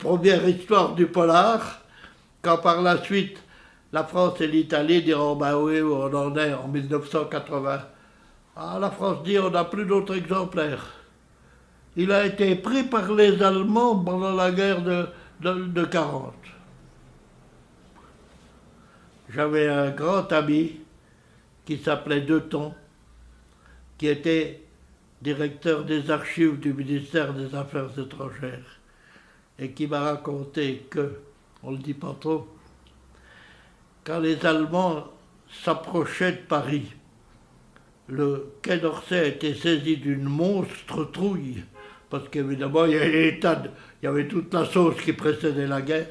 première histoire du polar, quand par la suite la France et l'Italie diront ben oui, on en est en 1980. Ah, la France dit on n'a plus d'autres exemplaires. Il a été pris par les Allemands pendant la guerre de 40. J'avais un grand ami qui s'appelait Deton, qui était directeur des archives du ministère des Affaires étrangères, et qui m'a raconté que, on ne le dit pas trop, quand les Allemands s'approchaient de Paris, le Quai d'Orsay a été saisi d'une monstre trouille, parce qu'évidemment il y avait toute la sauce qui précédait la guerre,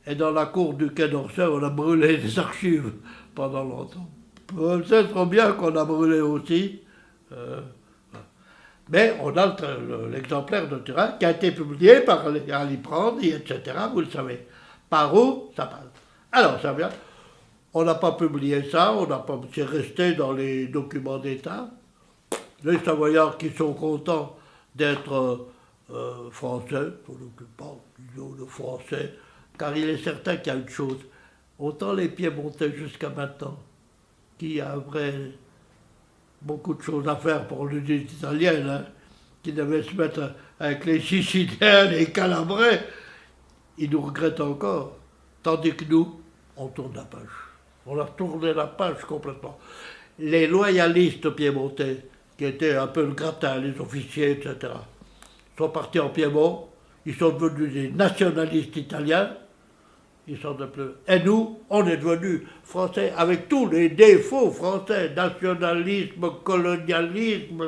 et dans la cour du Quai d'Orsay on a brûlé des archives pendant longtemps. C'est trop bien qu'on a brûlé aussi. Mais on a l'exemplaire de Turin qui a été publié par Liprandi, etc. Vous le savez. Par où ça passe. Alors ça vient. On n'a pas publié ça, c'est resté dans les documents d'État. Les Savoyards qui sont contents d'être français, pour l'occupant, disons le français, car il est certain qu'il y a une chose. Autant les Piémontais jusqu'à maintenant, qui avaient beaucoup de choses à faire pour l'unité italienne, hein, qui devaient se mettre avec les Siciliens, les Calabrais, ils nous regrettent encore. Tandis que nous, on tourne la page. On a tourné la page complètement. Les loyalistes piémontais, qui étaient un peu le gratin, les officiers, etc., sont partis en Piémont, ils sont devenus des nationalistes italiens, ils sont de plus. Et nous, on est devenus français avec tous les défauts français, nationalisme, colonialisme.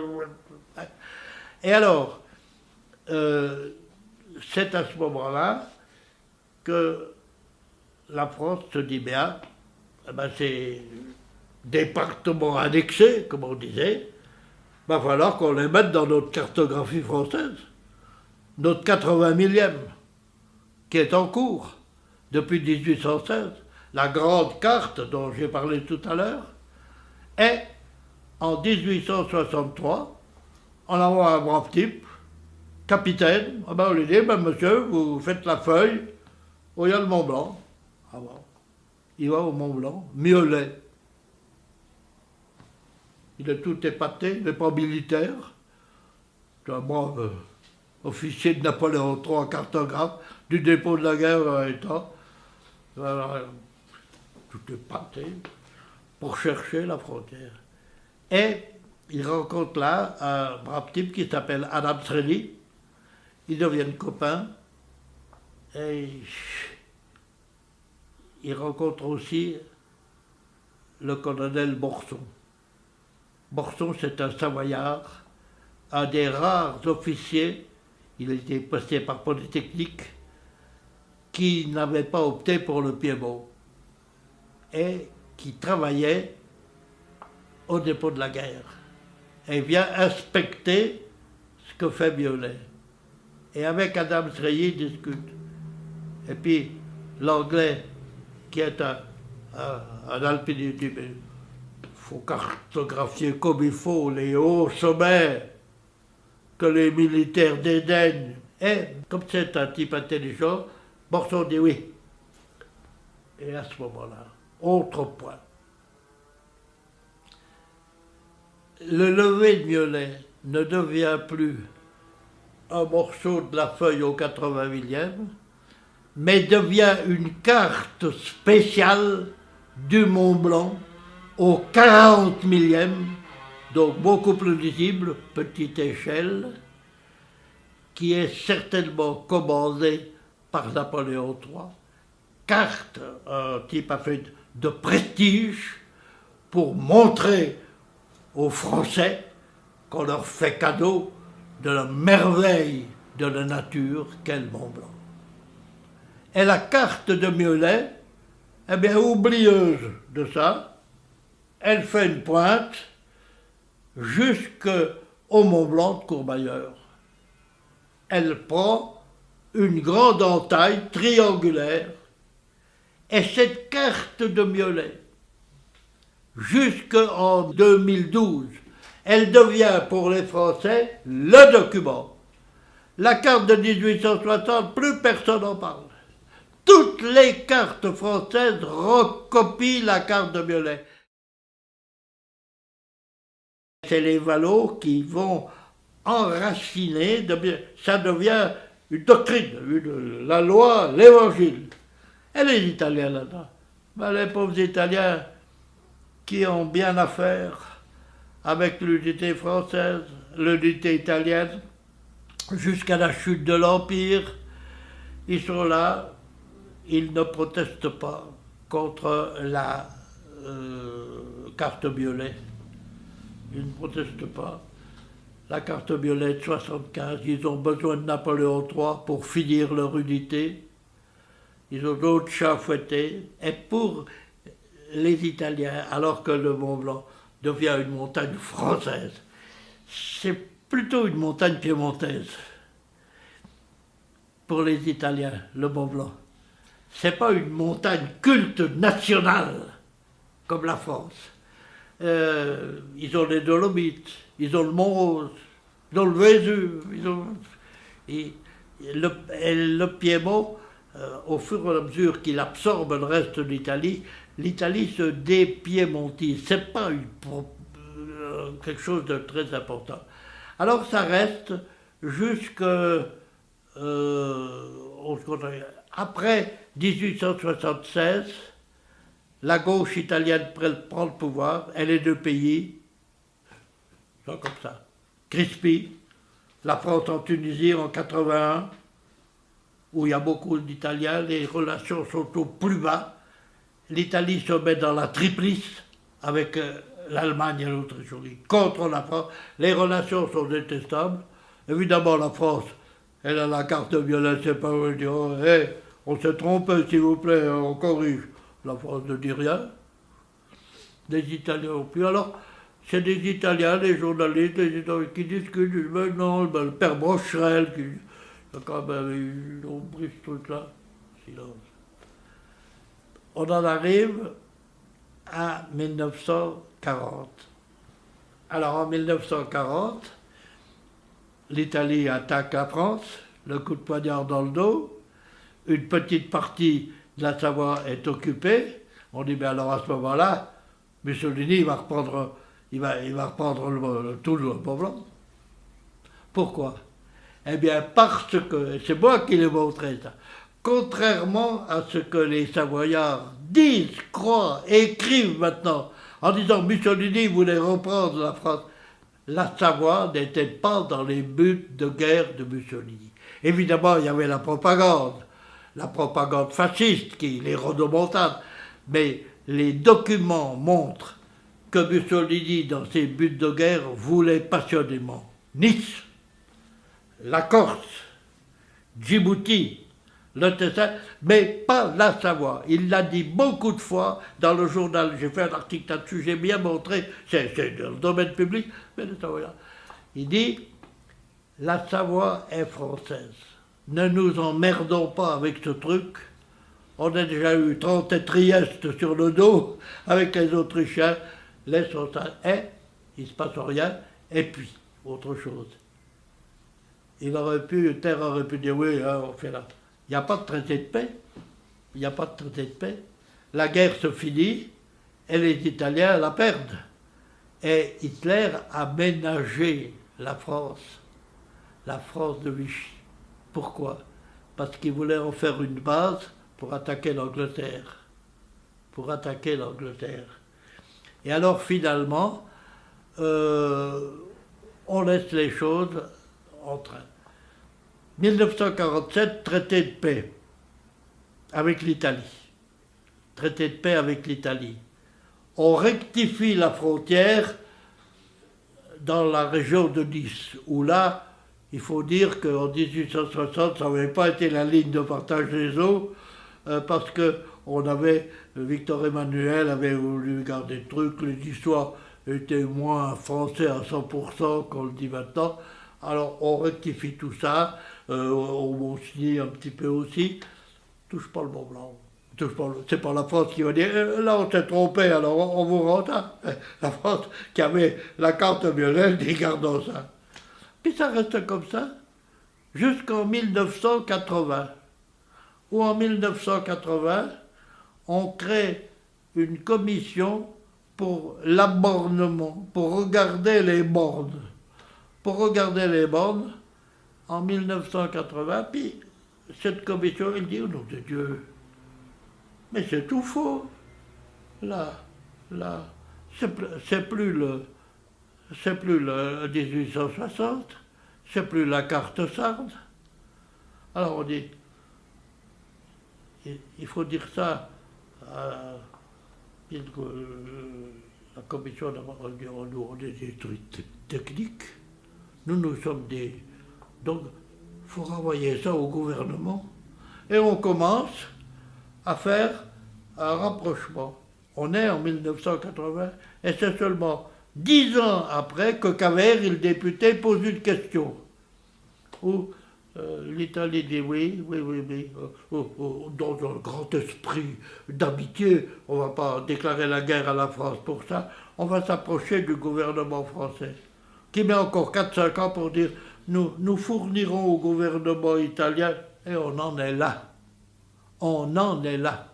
Et alors, c'est à ce moment-là que la France se dit bien, eh ben c'est département annexé, comme on disait, il va falloir qu'on les mette dans notre cartographie française, notre 80 millième, qui est en cours depuis 1816, la grande carte dont j'ai parlé tout à l'heure, et en 1863, on envoie un brave type, capitaine, ah ben on lui dit, ben monsieur, vous faites la feuille, où il y a le Mont Blanc. Ah bon. Il va au Mont Blanc, Miolet. Il est tout épaté, il n'est pas militaire. C'est un brave officier de Napoléon III, cartographe, du dépôt de la guerre à l'État. Tout épaté, pour chercher la frontière. Et il rencontre là un brave type qui s'appelle Adam Sreli. Ils deviennent copains. Et il rencontre aussi le colonel Borson. Borson, c'est un Savoyard, un des rares officiers, il a été passé par Polytechnique, qui n'avait pas opté pour le Piémont et qui travaillait au dépôt de la guerre et vient inspecter ce que fait Miolet. Et avec Adam Sreli, il discute. Et puis l'anglais, qui est un alpiniste, dit, mais il faut cartographier comme il faut les hauts sommets que les militaires dédaignent. Et comme c'est un type intelligent, Borson dit oui. Et à ce moment-là, autre point. Le lever de Miolet ne devient plus un morceau de la feuille au 80 millième, mais devient une carte spéciale du Mont Blanc au 40 millième, donc beaucoup plus visible, petite échelle, qui est certainement commandée par Napoléon III. Carte, un type a fait de prestige pour montrer aux Français qu'on leur fait cadeau de la merveille de la nature qu'est le Mont Blanc. Et la carte de Miolet, eh bien, oublieuse de ça, elle fait une pointe jusqu'au Mont Blanc de Courmayeur. Elle prend une grande entaille triangulaire, et cette carte de Miolet, jusqu'en 2012, elle devient pour les Français le document. La carte de 1860, plus personne n'en parle. Toutes les cartes françaises recopient la carte de Violet. C'est les Valos qui vont enraciner, ça devient une doctrine, la loi, l'évangile. Et les Italiens là-dedans, ben, les pauvres Italiens qui ont bien à faire avec l'unité française, l'unité italienne, jusqu'à la chute de l'Empire, ils sont là, ils ne protestent pas contre la carte violet. Ils ne protestent pas. La carte violette 75, ils ont besoin de Napoléon III pour finir leur unité. Ils ont d'autres chats à fouetter. Et pour les Italiens, alors que le Mont Blanc devient une montagne française, c'est plutôt une montagne piémontaise. Pour les Italiens, le Mont Blanc. C'est pas une montagne culte nationale, comme la France. Ils ont les Dolomites, ils ont le Mont-Rose, ils ont le Vésuve, et le Piémont, au fur et à mesure qu'il absorbe le reste de l'Italie, l'Italie se dépiémontise. C'est pas quelque chose de très important. Alors ça reste jusque après 1876. La gauche italienne prend le pouvoir, et les deux pays sont comme ça. Crispi, la France en Tunisie en 81, où il y a beaucoup d'Italiens, les relations sont au plus bas. L'Italie se met dans la triplice avec l'Allemagne et l'Autriche contre la France. Les relations sont détestables. Évidemment, la France, elle a la carte violette, c'est pas vrai, dire oh, hey, on s'est trompé, s'il vous plaît, on corrige. La France ne dit rien. Des Italiens au plus. Alors, c'est des Italiens, des journalistes, des Italiens qui discutent. Ils disent, mais non, ben, le père Brocherel, qui quand même, ils ont pris ce truc-là. Silence. On en arrive à 1940. Alors, en 1940, l'Italie attaque la France, le coup de poignard dans le dos. Une petite partie de la Savoie est occupée. On dit, mais alors à ce moment-là, Mussolini il va reprendre tout le Mont Blanc. Pourquoi? Eh bien parce que, c'est moi qui l'ai montré ça, contrairement à ce que les Savoyards disent, croient, écrivent maintenant, en disant Mussolini voulait reprendre la France, la Savoie n'était pas dans les buts de guerre de Mussolini. Évidemment, il y avait la propagande fasciste, les rodomontades, mais les documents montrent que Mussolini, dans ses buts de guerre, voulait passionnément Nice, la Corse, Djibouti, le Tessin, mais pas la Savoie. Il l'a dit beaucoup de fois dans le journal, j'ai fait un article là-dessus, j'ai bien montré, c'est dans le domaine public, mais le Savoyard. Il dit, la Savoie est française. Ne nous emmerdons pas avec ce truc. On a déjà eu 30 et Trieste sur le dos avec les Autrichiens. Laissons ça. Et il ne se passe rien. Et puis, autre chose. Terre aurait pu dire oui, hein, on fait là. Il n'y a pas de traité de paix. Il n'y a pas de traité de paix. La guerre se finit et les Italiens la perdent. Et Hitler a ménagé la France de Vichy. Pourquoi? Parce qu'il voulait en faire une base pour attaquer l'Angleterre. Et alors finalement, on laisse les choses en train. 1947, traité de paix avec l'Italie. Traité de paix avec l'Italie. On rectifie la frontière dans la région de Nice, où là, il faut dire qu'en 1860, ça n'avait pas été la ligne de partage des eaux, parce que Victor Emmanuel avait voulu garder le truc, les histoires étaient moins français à 100% qu'on le dit maintenant. Alors on rectifie tout ça, on signe un petit peu aussi, touche pas le Mont Blanc. C'est pas la France qui va dire là on s'est trompé, alors on vous rend ça. La France qui avait la carte violette dit gardons ça. Puis ça reste comme ça jusqu'en 1980, où en 1980, on crée une commission pour l'abornement, pour regarder les bornes. Pour regarder les bornes, en 1980, puis cette commission, elle dit, au nom de Dieu, mais c'est tout faux. Là, c'est plus le 1860, c'est plus la carte Sardes. Alors on dit, il faut dire ça à la commission on est des trucs techniques. Nous sommes des... Donc, il faut renvoyer ça au gouvernement. Et on commence à faire un rapprochement. On est en 1980, et c'est seulement 10 ans après que Cavert, le député, pose une question. Où l'Italie dit oui, dans un grand esprit d'amitié, on ne va pas déclarer la guerre à la France pour ça, on va s'approcher du gouvernement français, qui met encore 4-5 ans pour dire nous fournirons au gouvernement italien, et on en est là. On en est là.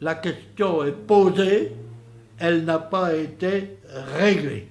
La question est posée, elle n'a pas été réglée.